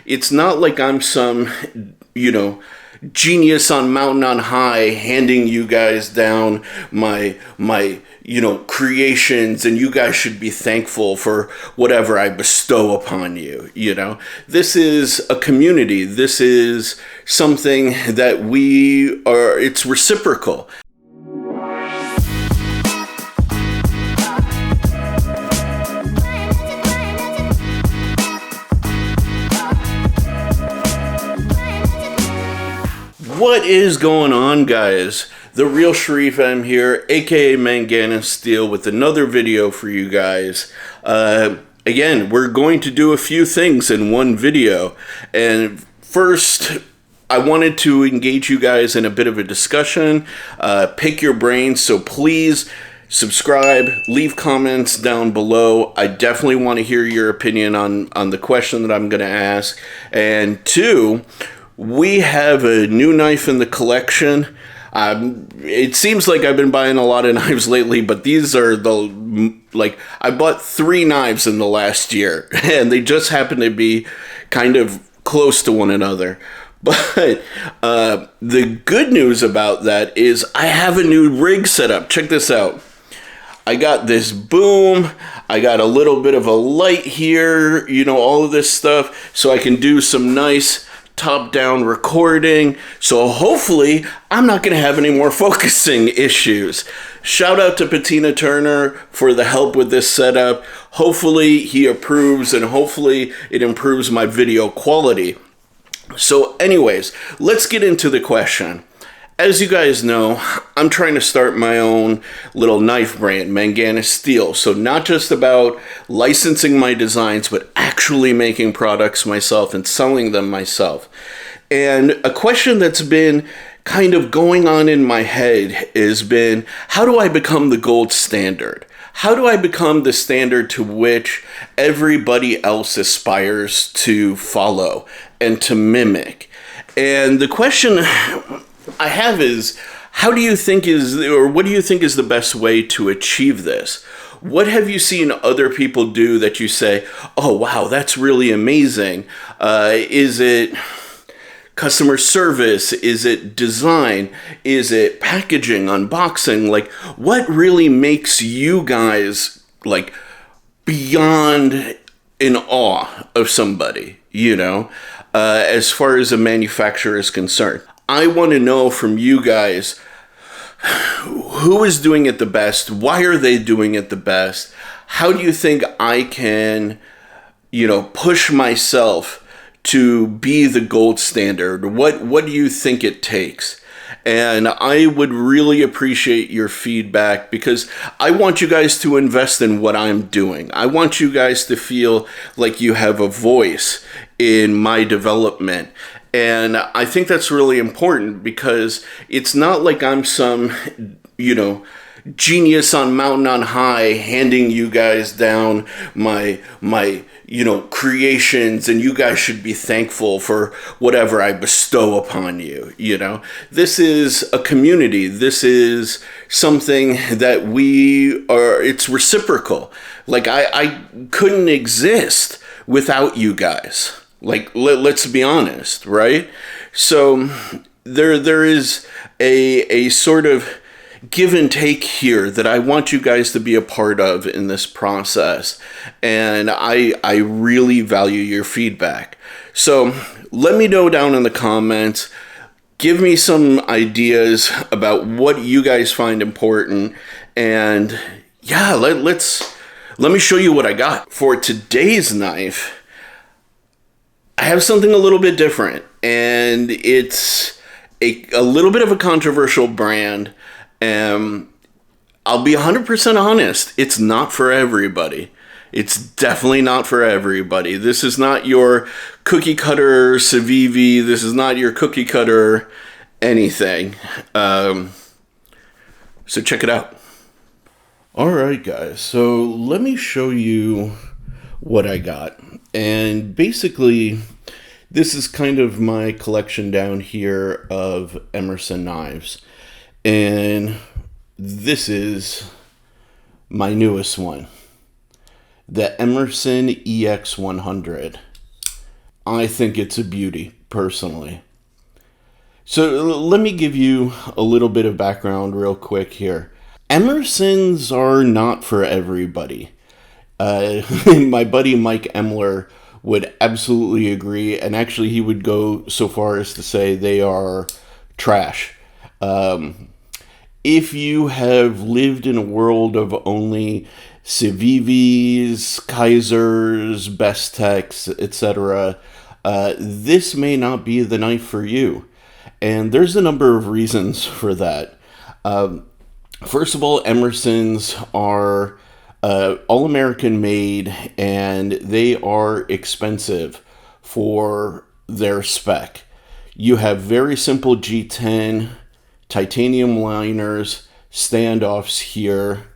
it's not like I'm some, genius on mountain on high handing you guys down my creations, and you guys should be thankful for whatever I bestow upon you. This is a community. This is something that it's reciprocal. What is going on, guys? The Real Sharif M here, aka Manganese Steel, with another video for you guys. Again, we're going to do a few things in one video. And first, I wanted to engage you guys in a bit of a discussion, pick your brains, so please subscribe, leave comments down below. I definitely want to hear your opinion on the question that I'm going to ask. And two, we have a new knife in the collection. It seems like I've been buying a lot of knives lately, but these are I bought 3 knives in the last year, and they just happen to be kind of close to one another. But the good news about that is I have a new rig set up. Check this out. I got this boom, I got a little bit of a light here, all of this stuff, so I can do some nice top-down recording. So hopefully I'm not going to have any more focusing issues. Shout out to Patina Turner for the help with this setup. Hopefully he approves, and hopefully it improves my video quality. So anyways, let's get into the question. As you guys know, I'm trying to start my own little knife brand, Manganese Steel. So not just about licensing my designs, but actually making products myself and selling them myself. And a question that's been kind of going on in my head has been, how do I become the gold standard? How do I become the standard to which everybody else aspires to follow and to mimic? And the question I have is, what do you think is the best way to achieve this? What have you seen other people do that you say, oh wow, that's really amazing? Is it customer service? Is it design? Is it packaging, unboxing? What really makes you guys beyond in awe of somebody, as far as a manufacturer is concerned? I want to know from you guys, who is doing it the best? Why are they doing it the best? How do you think I can, push myself to be the gold standard? What do you think it takes? And I would really appreciate your feedback, because I want you guys to invest in what I'm doing. I want you guys to feel like you have a voice in my development. And I think that's really important, because it's not like I'm some, genius on mountain on high handing you guys down my creations, and you guys should be thankful for whatever I bestow upon you. This is a community. This is something that it's reciprocal. I couldn't exist without you guys. Let's be honest, right? So there is a sort of give and take here that I want you guys to be a part of in this process. And I really value your feedback. So let me know down in the comments. Give me some ideas about what you guys find important. And yeah, let me show you what I got. For today's knife, I have something a little bit different, and it's a little bit of a controversial brand. I'll be 100% honest, it's not for everybody. It's definitely not for everybody. This is not your cookie cutter Civivi. This is not your cookie cutter anything. So check it out. Alright guys, so let me show you what I got. And basically, this is kind of my collection down here of Emerson knives. And this is my newest one, the Emerson EX100. I think it's a beauty, personally. So let me give you a little bit of background real quick here. Emersons are not for everybody. My buddy Mike Emler would absolutely agree, and actually he would go so far as to say they are trash. If you have lived in a world of only Civivis, KIZERs, Bestecs, etc., this may not be the knife for you. And there's a number of reasons for that. First of all, Emersons are all-American made, and they are expensive for their spec. You have very simple G10, titanium liners, standoffs here,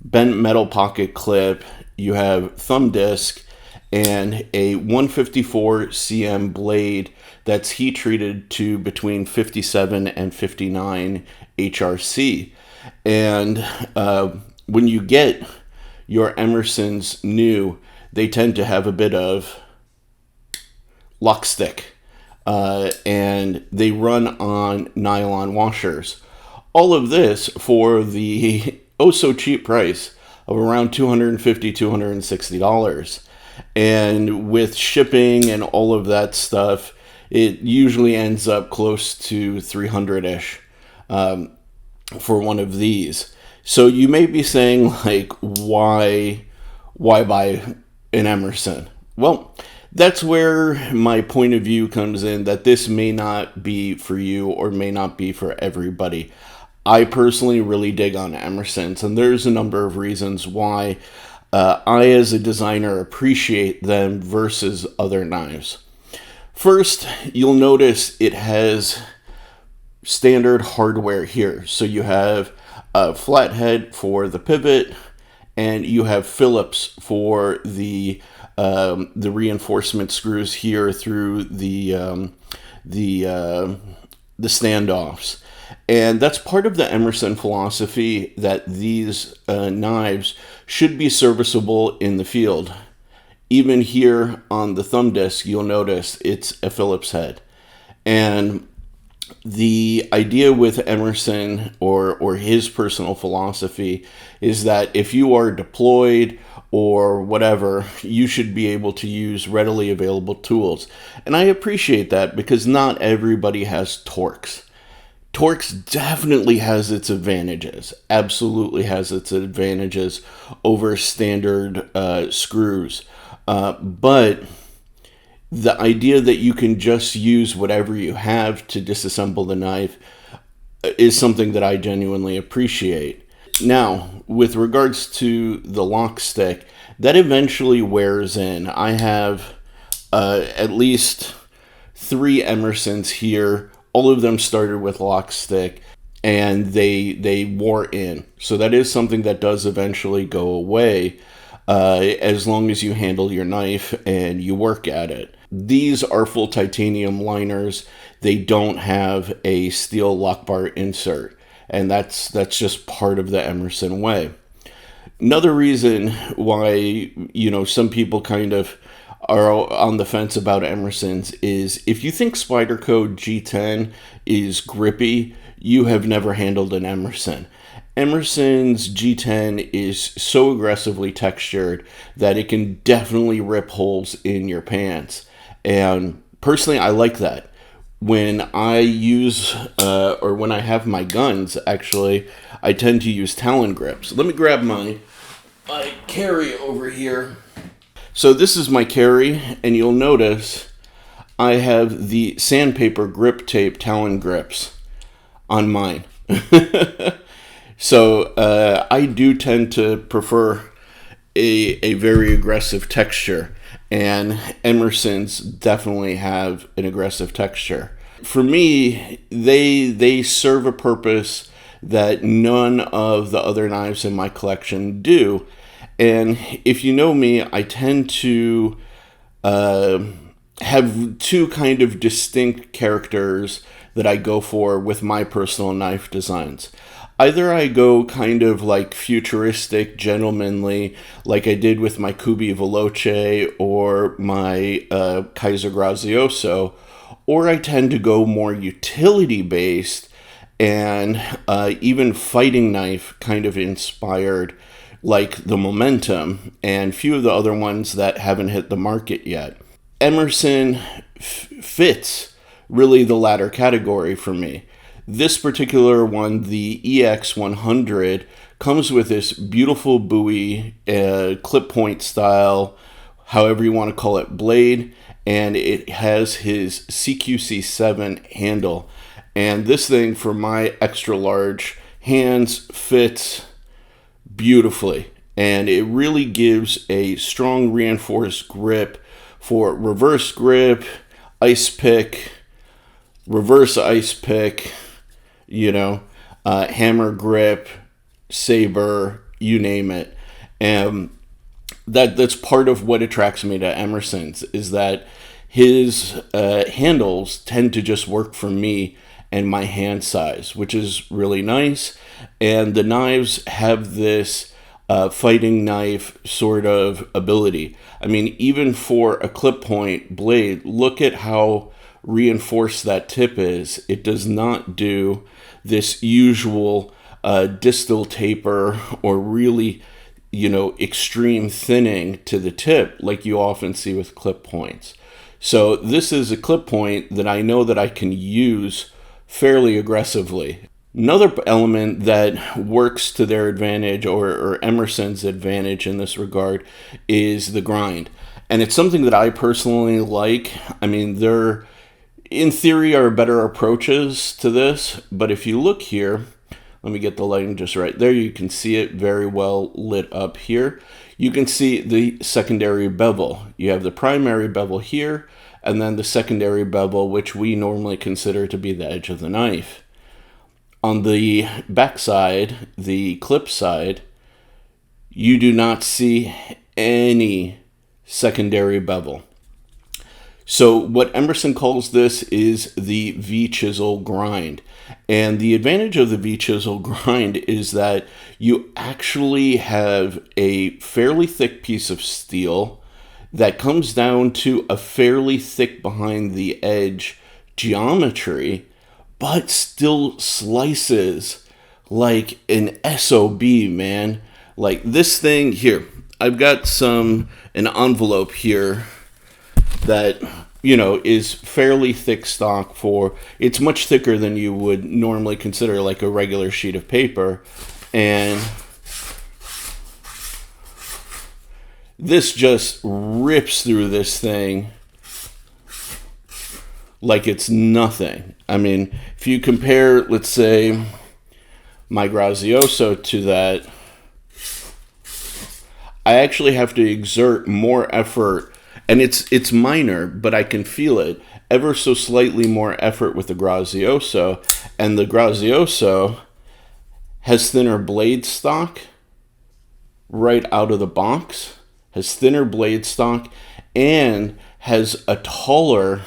bent metal pocket clip, you have thumb disc, and a 154 cm blade that's heat treated to between 57 and 59 HRC. And when you get your Emersons new, they tend to have a bit of lock stick, and they run on nylon washers. All of this for the oh so cheap price of around $250, $260. And with shipping and all of that stuff, it usually ends up close to $300-ish for one of these. So you may be saying, like, why buy an Emerson? Well, that's where my point of view comes in, that this may not be for you or may not be for everybody. I personally really dig on Emersons, and there's a number of reasons why I, as a designer, appreciate them versus other knives. First, you'll notice it has standard hardware here. So you have a flathead for the pivot, and you have Phillips for the reinforcement screws here through the standoffs. And that's part of the Emerson philosophy, that these knives should be serviceable in the field. Even here on the thumb disc, you'll notice it's a Phillips head. And the idea with Emerson, or his personal philosophy, is that if you are deployed or whatever, you should be able to use readily available tools. And I appreciate that, because not everybody has Torx. Torx definitely has its advantages, absolutely has its advantages over standard screws. But the idea that you can just use whatever you have to disassemble the knife is something that I genuinely appreciate. Now, with regards to the lock stick, that eventually wears in. I have at least 3 Emersons here. All of them started with lock stick, and they wore in. So that is something that does eventually go away, as long as you handle your knife and you work at it. These are full titanium liners. They don't have a steel lock bar insert, and that's just part of the Emerson way. Another reason why, some people kind of are on the fence about Emersons is, if you think Spyderco G10 is grippy, you have never handled an Emerson. Emerson's G10 is so aggressively textured that it can definitely rip holes in your pants. And personally, I like that. When I use, or when I have my guns, actually, I tend to use Talon grips. Let me grab my carry over here. So this is my carry, and you'll notice I have the sandpaper grip tape Talon grips on mine. So I do tend to prefer a very aggressive texture, and Emersons definitely have an aggressive texture. For me, they serve a purpose that none of the other knives in my collection do. And if you know me, I tend to have 2 kind of distinct characters that I go for with my personal knife designs. Either I go kind of like futuristic, gentlemanly, like I did with my KUBEY VELOCE or my KIZER GRAZIOSO, or I tend to go more utility-based and even fighting knife kind of inspired, like the Momentum and a few of the other ones that haven't hit the market yet. Emerson fits really the latter category for me. This particular one, the EX100, comes with this beautiful Bowie clip point style, however you want to call it, blade, and it has his CQC7 handle. And this thing, for my extra large hands, fits beautifully. And it really gives a strong reinforced grip for reverse grip, ice pick, reverse ice pick, hammer grip, saber, you name it. And that's part of what attracts me to Emerson's, is that his handles tend to just work for me and my hand size, which is really nice. And the knives have this fighting knife sort of ability. I mean, even for a clip point blade, look at how reinforced that tip is. It does not do this usual distal taper or really, extreme thinning to the tip like you often see with clip points. So this is a clip point that I know that I can use fairly aggressively. Another element that works to their advantage, or Emerson's advantage in this regard, is the grind. And it's something that I personally like. I mean, there, in theory, are better approaches to this, but if you look here, let me get the lighting just right. There you can see it very well lit up here. You can see the secondary bevel. You have the primary bevel here, and then the secondary bevel, which we normally consider to be the edge of the knife. On the back side, the clip side, you do not see any secondary bevel. So what Emerson calls this is the V-chisel grind. And the advantage of the V-chisel grind is that you actually have a fairly thick piece of steel that comes down to a fairly thick behind the edge geometry, but still slices like an SOB, man. Like this thing here, I've got an envelope here that, is fairly thick stock for, it's much thicker than you would normally consider like a regular sheet of paper. And this just rips through this thing like it's nothing. I mean, if you compare, let's say, my Grazioso to that, I actually have to exert more effort, and it's minor, but I can feel it, ever so slightly more effort with the Grazioso, and the Grazioso has thinner blade stock right out of the box, has thinner blade stock, and has a taller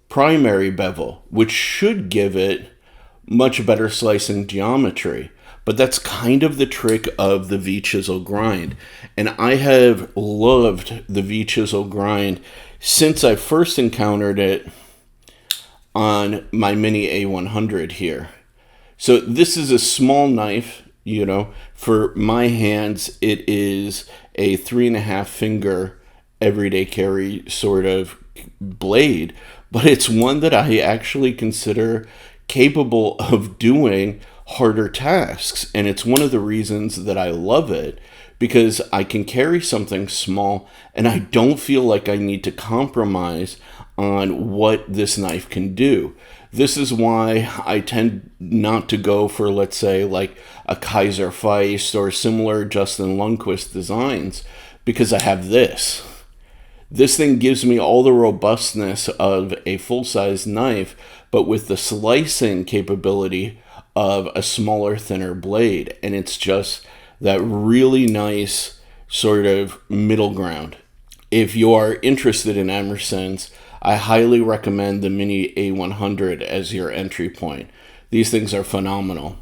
primary bevel, which should give it much better slicing geometry. But that's kind of the trick of the V-chisel grind. And I have loved the V-chisel grind since I first encountered it on my Mini A100 here. So this is a small knife, for my hands, it is a 3.5 finger everyday carry sort of blade, but it's one that I actually consider capable of doing harder tasks. And it's one of the reasons that I love it, because I can carry something small and I don't feel like I need to compromise on what this knife can do. This is why I tend not to go for, let's say, like a KIZER Feist or similar Justin Lundquist designs, because I have this. This thing gives me all the robustness of a full-size knife, but with the slicing capability of a smaller, thinner blade. And it's just that really nice sort of middle ground. If you are interested in Emerson's, I highly recommend the Mini A100 as your entry point. These things are phenomenal.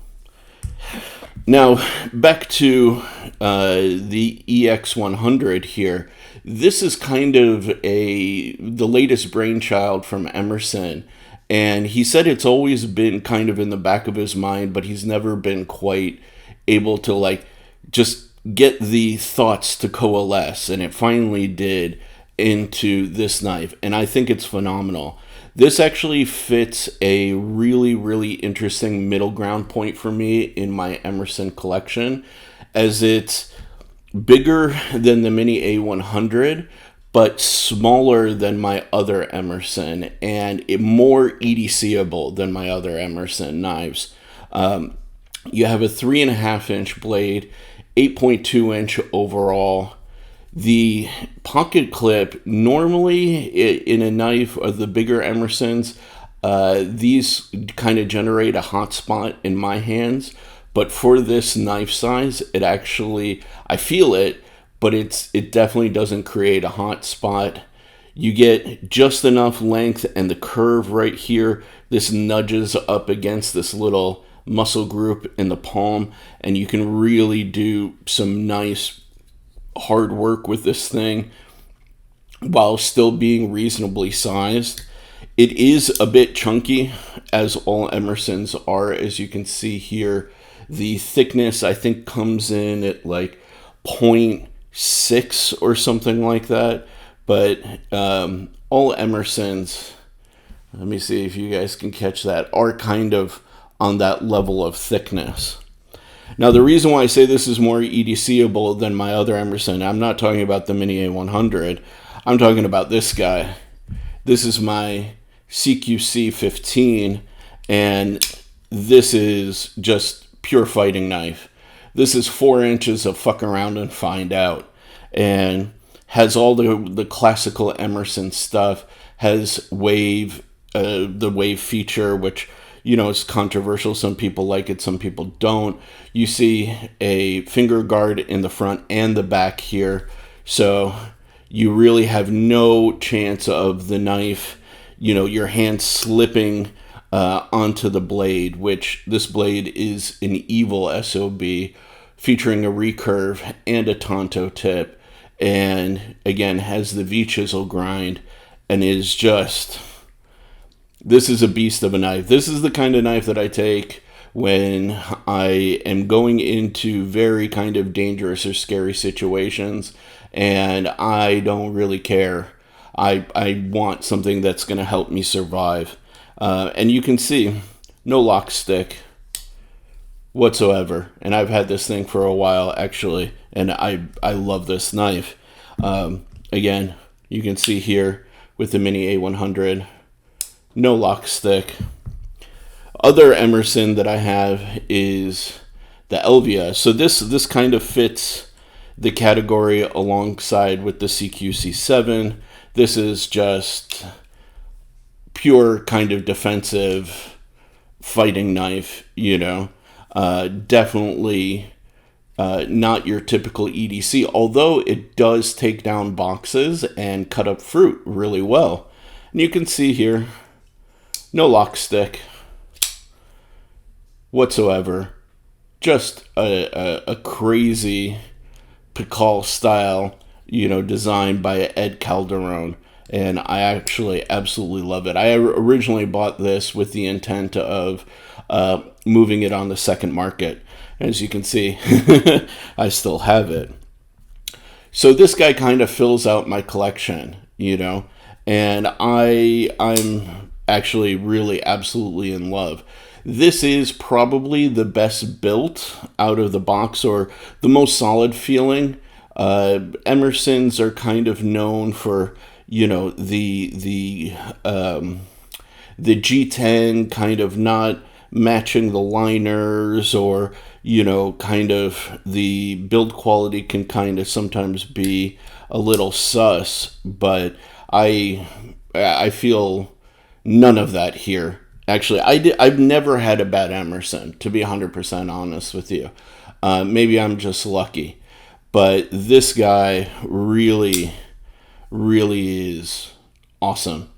Now, back to the EX100 here. This is kind of the latest brainchild from Emerson. And he said it's always been kind of in the back of his mind, but he's never been quite able to like just get the thoughts to coalesce. And it finally did into this knife. And I think it's phenomenal. This actually fits a really, really interesting middle ground point for me in my Emerson collection, as it's bigger than the Mini A100, but smaller than my other Emerson, and more EDCable than my other Emerson knives. You have a 3.5-inch blade, 8.2-inch overall. The pocket clip, normally in a knife of the bigger Emersons, these kind of generate a hot spot in my hands. But for this knife size, it actually, I feel it, but it definitely doesn't create a hot spot. You get just enough length, and the curve right here, this nudges up against this little muscle group in the palm, and you can really do some nice hard work with this thing while still being reasonably sized. It is a bit chunky, as all Emersons are, as you can see here. The thickness, I think, comes in at like 0.6 or something like that. But all Emersons, let me see if you guys can catch that, are kind of on that level of thickness. Now, the reason why I say this is more EDCable than my other Emerson, I'm not talking about the Mini A100. I'm talking about this guy. This is my CQC 15, and this is just pure fighting knife. This is 4 inches of fuck around and find out, and has all the classical Emerson stuff, has wave, the wave feature, which, you know, it's controversial. Some people like it, some people don't. You see a finger guard in the front and the back here. So you really have no chance of the knife, you know, your hand slipping onto the blade, which this blade is an evil SOB, featuring a recurve and a Tonto tip. And again, has the V-chisel grind, and is just... this is a beast of a knife. This is the kind of knife that I take when I am going into very kind of dangerous or scary situations, and I don't really care. I want something that's going to help me survive. And you can see, no lock stick whatsoever. And I've had this thing for a while, actually, and I love this knife. Again, you can see here with the Mini A100, no lock stick. Other Emerson that I have is the Elvia. So this kind of fits the category alongside with the CQC7. This is just pure kind of defensive fighting knife, you know. Definitely not your typical EDC, although it does take down boxes and cut up fruit really well. And you can see here, no lock stick whatsoever. Just a crazy Pical style, you know, designed by Ed Calderon. And I actually absolutely love it. I originally bought this with the intent of moving it on the second market. As you can see, I still have it. So this guy kind of fills out my collection, you know, and I'm actually really absolutely in love. This is probably the best built out of the box, or the most solid feeling. Emersons are kind of known for, you know, the G10 kind of not matching the liners, or, you know, kind of the build quality can kind of sometimes be a little sus, but I feel none of that here. Actually, I've never had a bad Emerson, to be 100% honest with you. Maybe I'm just lucky, but this guy really, really is awesome.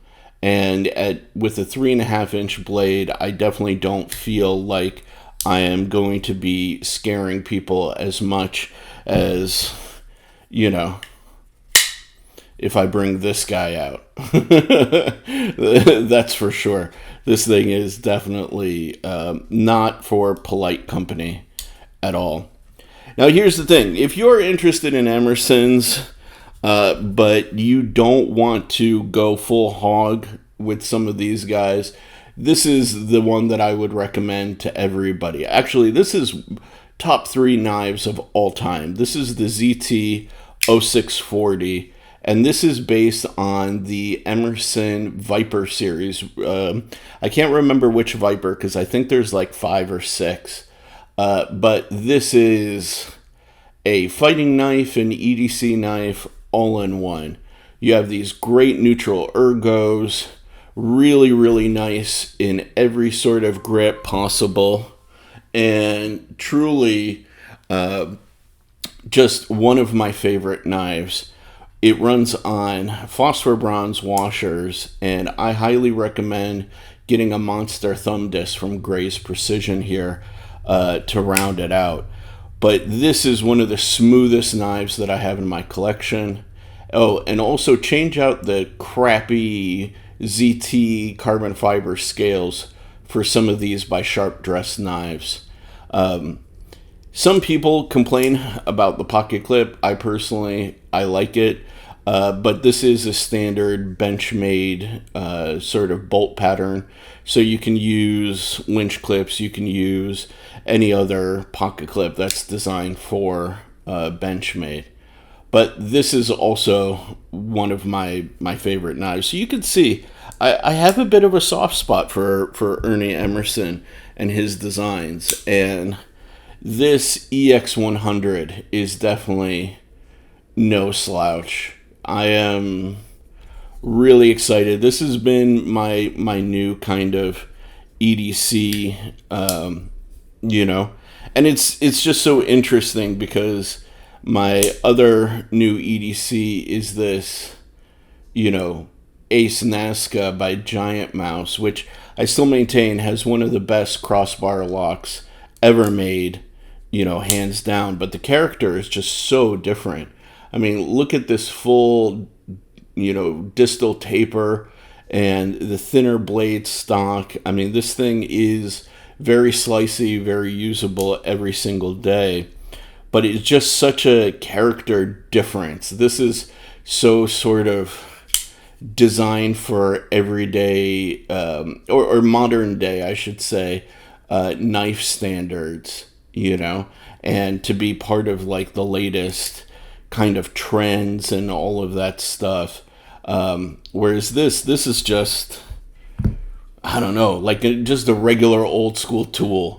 And with a 3.5-inch blade, I definitely don't feel like I am going to be scaring people as much as, you know, if I bring this guy out. That's for sure. This thing is definitely not for polite company at all. Now, here's the thing. If you're interested in Emerson's, but you don't want to go full hog with some of these guys, this is the one that I would recommend to everybody. Actually, this is top 3 knives of all time. This is the ZT 0640. And this is based on the Emerson Viper series. I can't remember which Viper because I think there's like 5 or 6. But this is a fighting knife and EDC knife all in one. You have these great neutral ergos, really, really nice in every sort of grip possible. And truly just one of my favorite knives. It runs on phosphor bronze washers, and I highly recommend getting a monster thumb disc from Gray's Precision here to round it out. But this is one of the smoothest knives that I have in my collection. Oh, and also change out the crappy ZT carbon fiber scales for some of these by Sharp Dress knives. Some people complain about the pocket clip. I like it. But this is a standard Benchmade sort of bolt pattern. So you can use winch clips, you can use any other pocket clip that's designed for Benchmade. But this is also one of my favorite knives. So you can see I have a bit of a soft spot for Ernie Emerson and his designs. And this EX100 is definitely no slouch. I am really excited. This has been my new kind of EDC, you know, and it's just so interesting because my other new EDC is this, you know, Ace Nazca by Giant Mouse, which I still maintain has one of the best crossbar locks ever made, you know, hands down. But the character is just so different. I mean, look at this full, you know, distal taper and the thinner blade stock. I mean, this thing is very slicey, very usable every single day. But it's just such a character difference. This is so sort of designed for everyday, or modern day, I should say, knife standards, you know, and to be part of like the latest kind of trends and all of that stuff. Whereas this is just, I don't know, like just a regular old school tool.